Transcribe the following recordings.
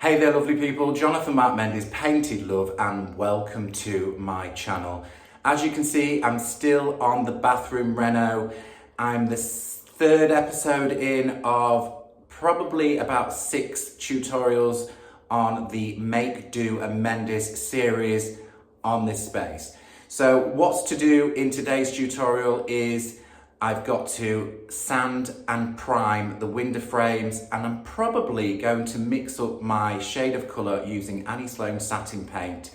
Hey there lovely people, Jonathan Mark Mendes, Painted Love, and welcome to my channel. As you can see, I'm still on the bathroom reno. I'm the third episode in of probably about 6 tutorials on the Make, Do and Mendes series on this space. So what's to do in today's tutorial is I've got to sand and prime the window frames, and I'm probably going to mix up my shade of colour using Annie Sloan satin paint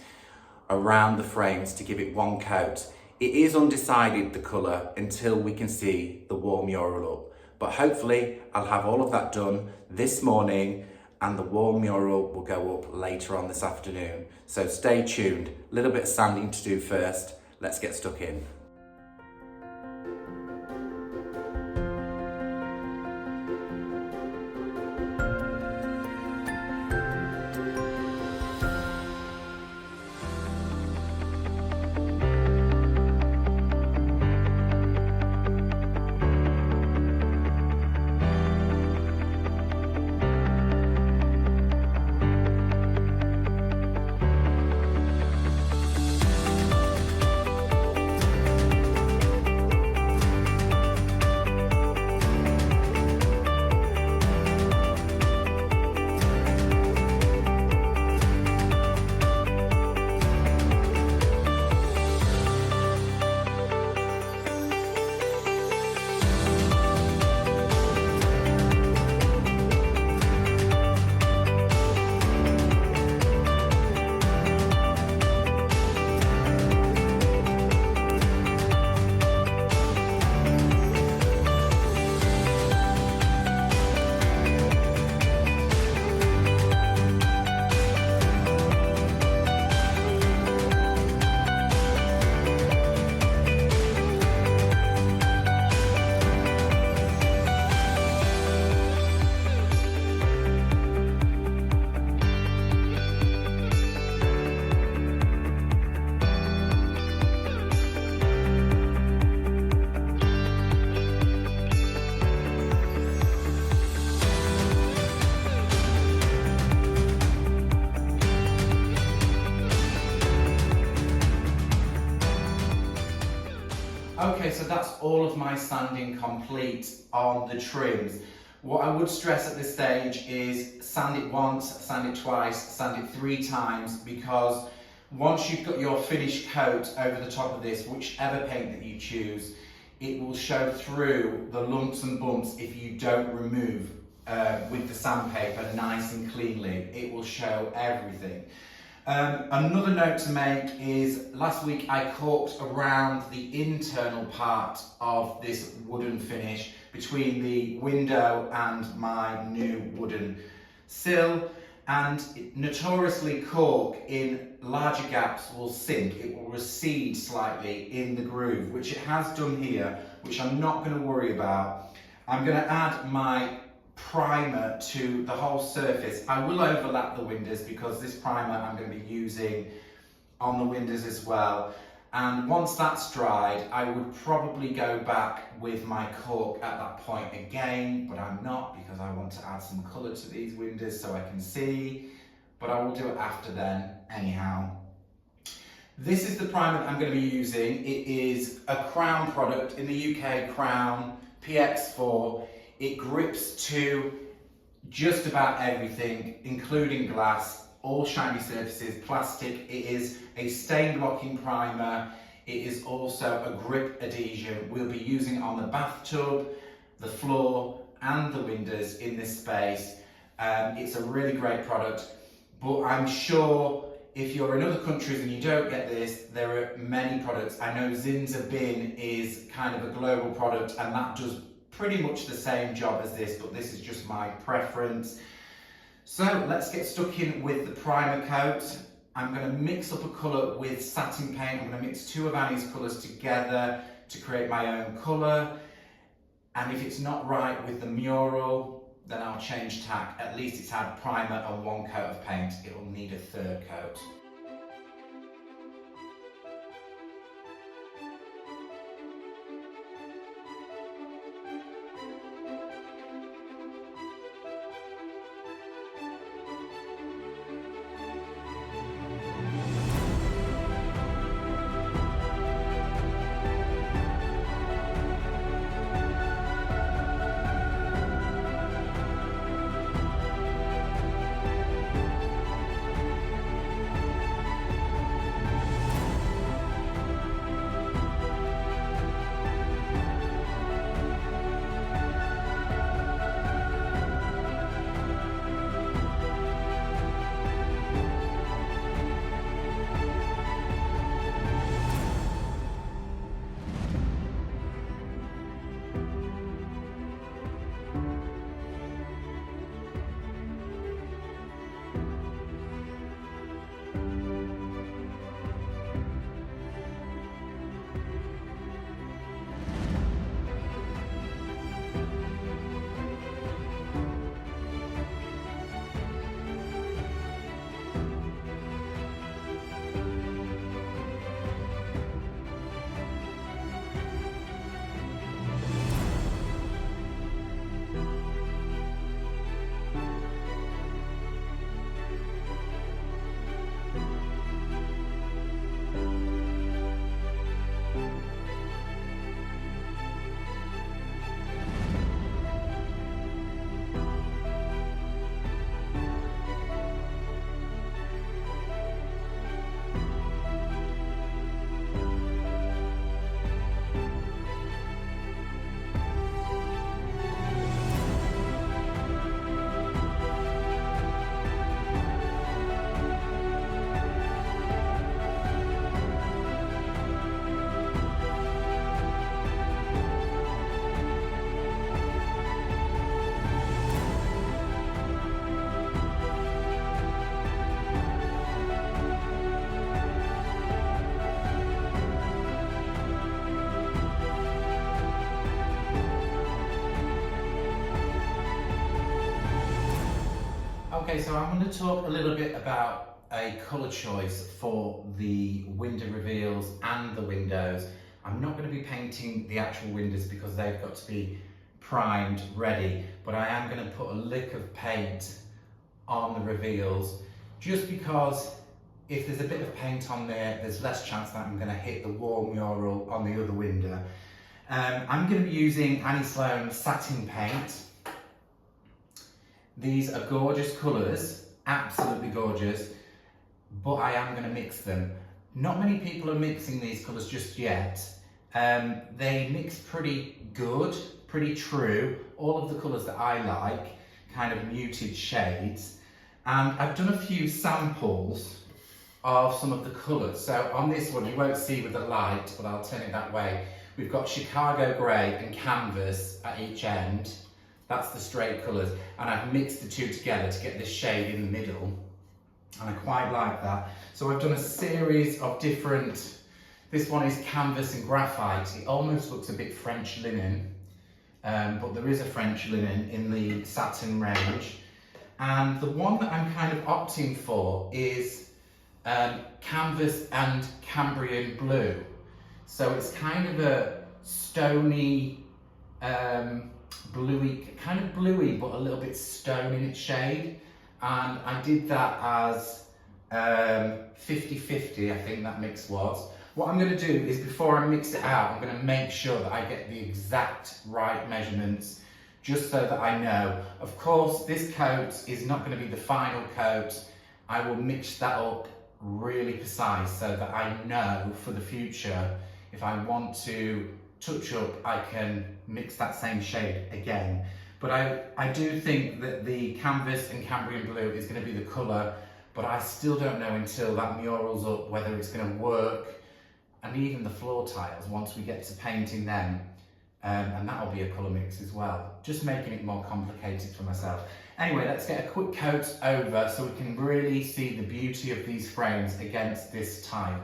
around the frames to give it one coat. It is undecided, the colour, until we can see the wall mural up. But hopefully I'll have all of that done this morning and the wall mural will go up later on this afternoon. So stay tuned. A little bit of sanding to do first. Let's get stuck in. Okay, so that's all of my sanding complete on the trims. What I would stress at this stage is sand it once, sand it twice, sand it 3 times, because once you've got your finished coat over the top of this, whichever paint that you choose, it will show through the lumps and bumps if you don't remove with the sandpaper nice and cleanly. It will show everything. Another note to make is last week I caulked around the internal part of this wooden finish between the window and my new wooden sill, and notoriously caulk in larger gaps will sink. It will recede slightly in the groove, which it has done here, which I'm not going to worry about. I'm going to add my primer to the whole surface. I will overlap the windows because this primer I'm going to be using on the windows as well, and once that's dried I would probably go back with my caulk at that point again, but I'm not, because I want to add some colour to these windows so I can see, but I will do it after then anyhow. This is the primer that I'm going to be using. It is a Crown product, in the UK, Crown PX4. It grips to just about everything, including glass, all shiny surfaces, plastic. It is a stain blocking primer. It is also a grip adhesion. We'll be using it on the bathtub, the floor and the windows in this space. It's a really great product, but I'm sure if you're in other countries and you don't get this, there are many products. I know Zinza Bin is kind of a global product and that does pretty much the same job as this, but this is just my preference. So let's get stuck in with the primer coat. I'm going to mix up a colour with satin paint. I'm going to mix 2 of Annie's colours together to create my own colour. And if it's not right with the mural, then I'll change tack. At least it's had primer and 1 coat of paint. It'll need a 3rd coat. Okay, so I'm going to talk a little bit about a colour choice for the window reveals and the windows. I'm not going to be painting the actual windows because they've got to be primed, ready, but I am going to put a lick of paint on the reveals just because if there's a bit of paint on there, there's less chance that I'm going to hit the wall mural on the other window. I'm going to be using Annie Sloan satin paint. These are gorgeous colours, absolutely gorgeous, but I am going to mix them. Not many people are mixing these colours just yet. They mix pretty good, pretty true, all of the colours that I like, kind of muted shades. And I've done a few samples of some of the colours. So on this one, you won't see with the light, but I'll turn it that way. We've got Chicago grey and canvas at each end. That's the straight colours, and I've mixed the two together to get this shade in the middle, and I quite like that. So I've done a series of different, this one is canvas and graphite. It almost looks a bit French linen, but there is a French linen in the satin range. And the one that I'm kind of opting for is canvas and Cambrian blue. So it's kind of a stony, bluey, kind of bluey, but a little bit stone in its shade. And I did that as 50-50, I think that mix was. What I'm going to do is before I mix it out, I'm going to make sure that I get the exact right measurements, just so that I know. Of course, this coat is not going to be the final coat. I will mix that up really precise so that I know for the future, if I want to touch up, I can mix that same shade again. But I do think that the canvas and Cambrian blue is going to be the colour, but I still don't know until that mural's up whether it's going to work, and even the floor tiles once we get to painting them, and that'll be a colour mix as well, just making it more complicated for myself. Anyway, let's get a quick coat over so we can really see the beauty of these frames against this tile.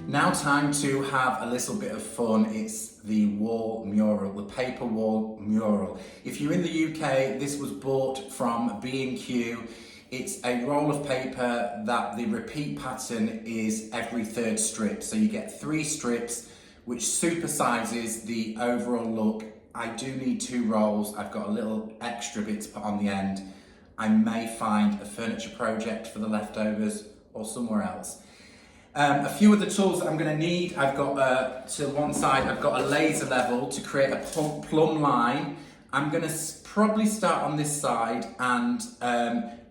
Now time to have a little bit of fun. It's the wall mural, the paper wall mural. If you're in the UK, this was bought from B&Q. It's a roll of paper that the repeat pattern is every third strip. So you get 3 strips, which supersizes the overall look. I do need 2 rolls. I've got a little extra bit to put on the end. I may find a furniture project for the leftovers or somewhere else. A few of the tools that I'm going to need, I've got to one side, I've got a laser level to create a plumb line. I'm going to probably start on this side and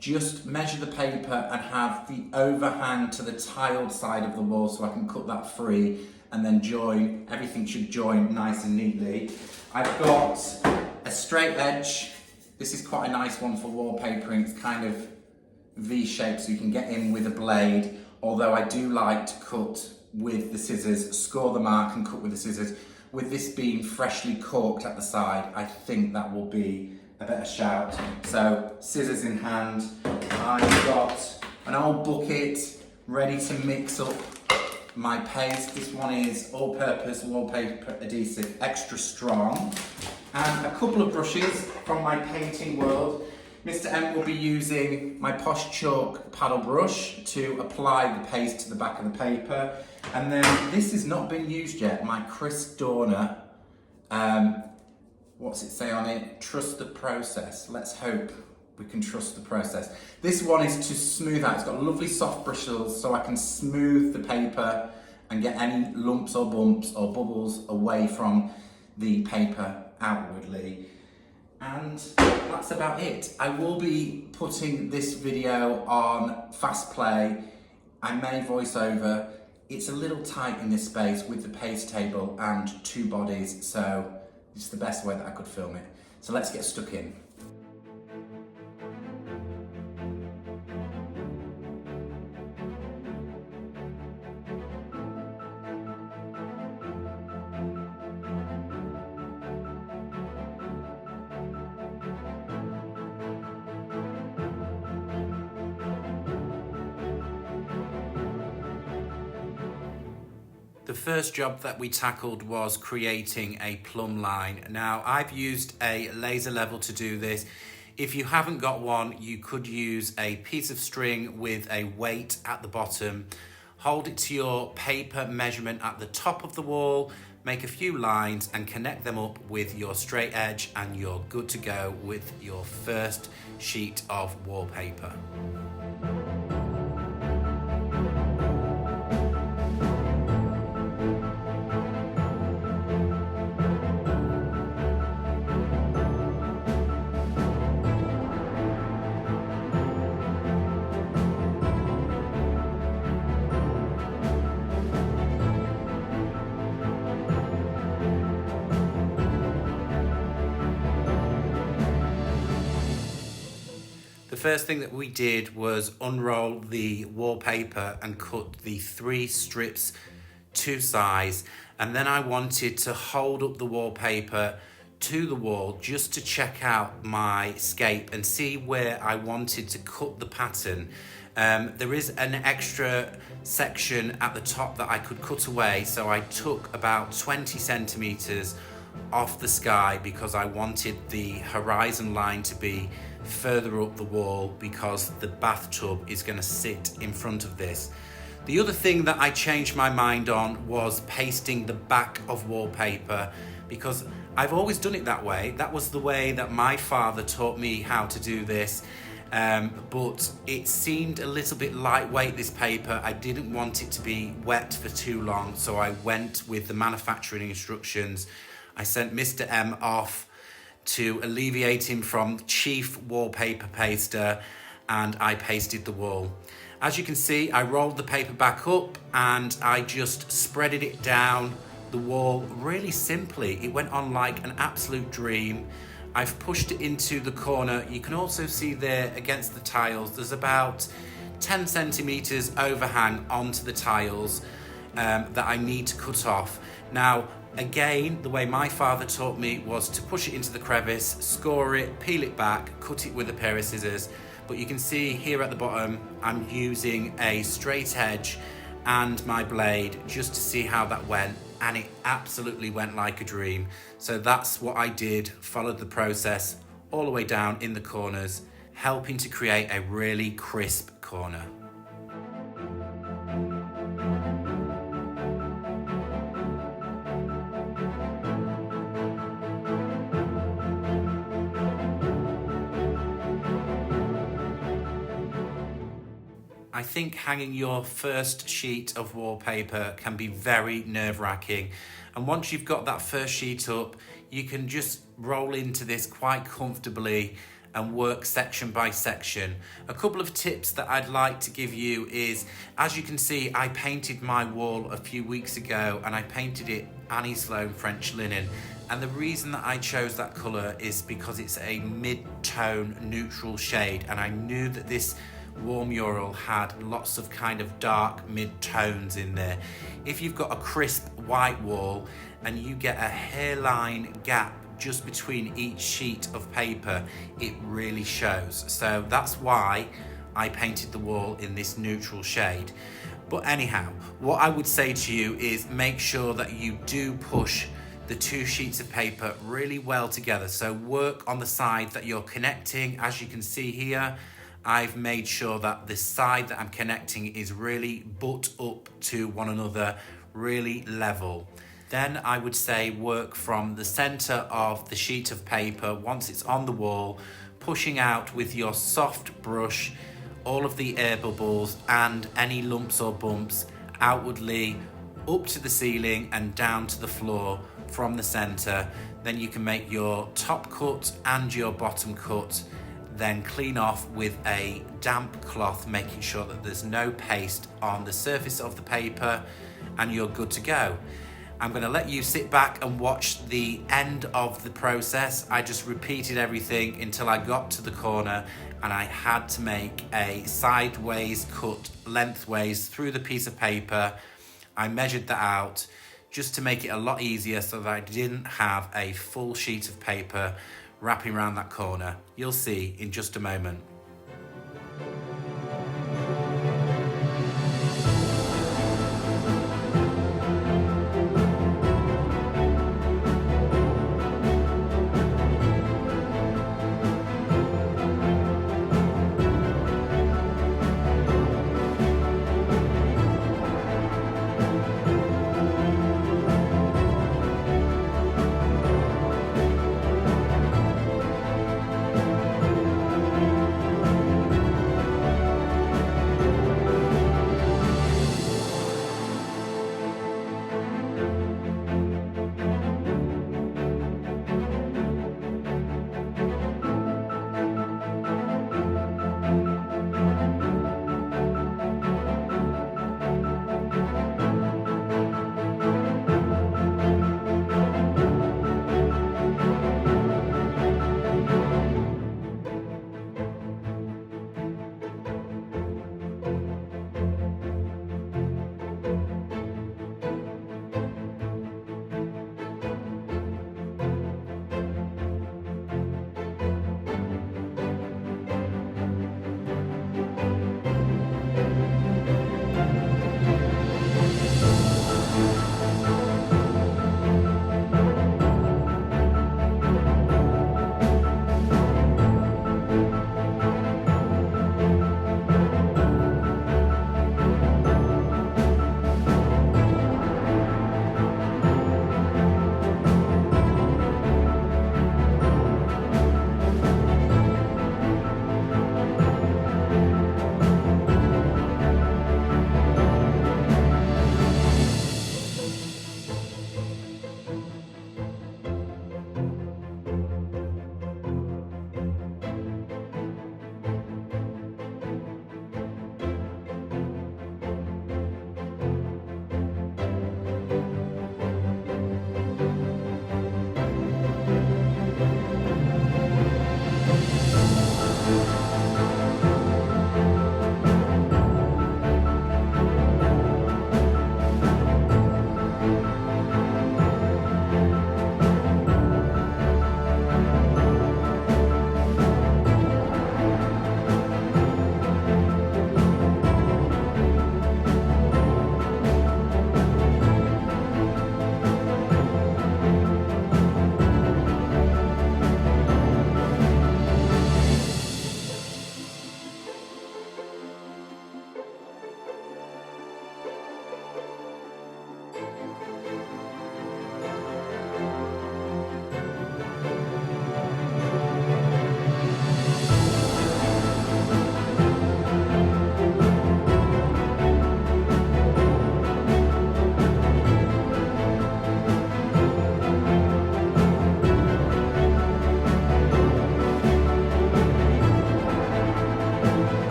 just measure the paper and have the overhang to the tiled side of the wall so I can cut that free and then join, everything should join nice and neatly. I've got a straight edge. This is quite a nice one for wallpapering. It's kind of V-shaped so you can get in with a blade, although I do like to cut with the scissors, score the mark and cut with the scissors. With this being freshly corked at the side, I think that will be a better shout. So, scissors in hand. I've got an old bucket ready to mix up my paste. This one is all-purpose wallpaper adhesive, extra strong. And a couple of brushes from my painting world. Mr. M will be using my Posh Chalk paddle brush to apply the paste to the back of the paper. And then this has not been used yet, my Chris Dorner, what's it say on it? Trust the process. Let's hope we can trust the process. This one is to smooth out. It's got lovely soft bristles so I can smooth the paper and get any lumps or bumps or bubbles away from the paper outwardly. And that's about it. I will be putting this video on fast play. I may voice over. It's a little tight in this space with the paste table and two bodies, so it's the best way that I could film it. So let's get stuck in. The first job that we tackled was creating a plumb line. Now, I've used a laser level to do this. If you haven't got one, you could use a piece of string with a weight at the bottom. Hold it to your paper measurement at the top of the wall, make a few lines and connect them up with your straight edge and you're good to go with your first sheet of wallpaper. The first thing that we did was unroll the wallpaper and cut the 3 strips to size, and then I wanted to hold up the wallpaper to the wall just to check out my scape and see where I wanted to cut the pattern. There is an extra section at the top that I could cut away, so I took about 20 centimeters off the sky because I wanted the horizon line to be further up the wall because the bathtub is going to sit in front of this. The other thing that I changed my mind on was pasting the back of wallpaper, because I've always done it that way. That was the way that my father taught me how to do this, but it seemed a little bit lightweight, this paper. I didn't want it to be wet for too long, so I went with the manufacturing instructions. I sent Mr. M off to alleviate him from chief wallpaper paster, and I pasted the wall. As you can see, I rolled the paper back up and I just spreaded it down the wall really simply. It went on like an absolute dream. I've pushed it into the corner. You can also see there against the tiles, there's about 10 centimeters overhang onto the tiles that I need to cut off. Now, again, the way my father taught me was to push it into the crevice, score it, peel it back, cut it with a pair of scissors. But you can see here at the bottom, I'm using a straight edge and my blade just to see how that went, and it absolutely went like a dream. So that's what I did, followed the process all the way down in the corners, helping to create a really crisp corner. I I think hanging your first sheet of wallpaper can be very nerve-wracking. And once you've got that first sheet up, you can just roll into this quite comfortably and work section by section. A couple of tips that I'd like to give you is, as you can see, I painted my wall a few weeks ago and I painted it Annie Sloan French linen. And the reason that I chose that colour is because it's a mid-tone neutral shade, and I knew that this wall mural had lots of kind of dark mid-tones in there. If you've got a crisp white wall and you get a hairline gap just between each sheet of paper, it really shows. So that's why I painted the wall in this neutral shade. But anyhow, what I would say to you is make sure that you do push the two sheets of paper really well together. So work on the side that you're connecting. As you can see here, I've made sure that the side that I'm connecting is really butt up to one another, really level. Then I would say work from the center of the sheet of paper once it's on the wall, pushing out with your soft brush all of the air bubbles and any lumps or bumps outwardly up to the ceiling and down to the floor from the center. Then you can make your top cut and your bottom cut, then clean off with a damp cloth, making sure that there's no paste on the surface of the paper, and you're good to go. I'm going to let you sit back and watch the end of the process. I just repeated everything until I got to the corner and I had to make a sideways cut lengthways through the piece of paper. I measured that out just to make it a lot easier so that I didn't have a full sheet of paper wrapping around that corner. You'll see in just a moment.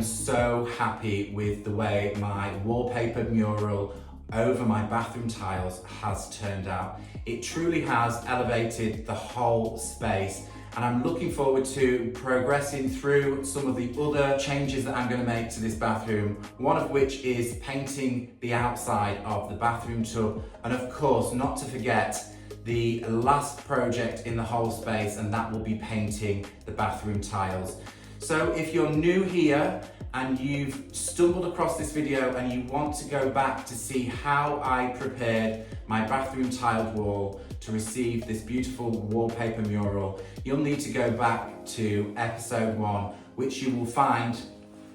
am so happy with the way my wallpapered mural over my bathroom tiles has turned out. It truly has elevated the whole space, and I'm looking forward to progressing through some of the other changes that I'm going to make to this bathroom, one of which is painting the outside of the bathroom tub, and of course not to forget the last project in the whole space, and that will be painting the bathroom tiles. So if you're new here and you've stumbled across this video and you want to go back to see how I prepared my bathroom tiled wall to receive this beautiful wallpaper mural, you'll need to go back to episode 1, which you will find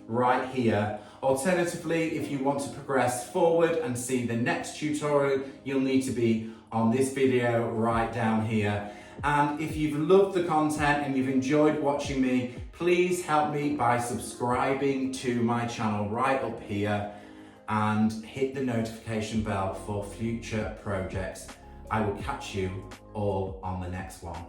right here. Alternatively, if you want to progress forward and see the next tutorial, you'll need to be on this video right down here. And if you've loved the content and you've enjoyed watching me, please help me by subscribing to my channel right up here and hit the notification bell for future projects. I will catch you all on the next one.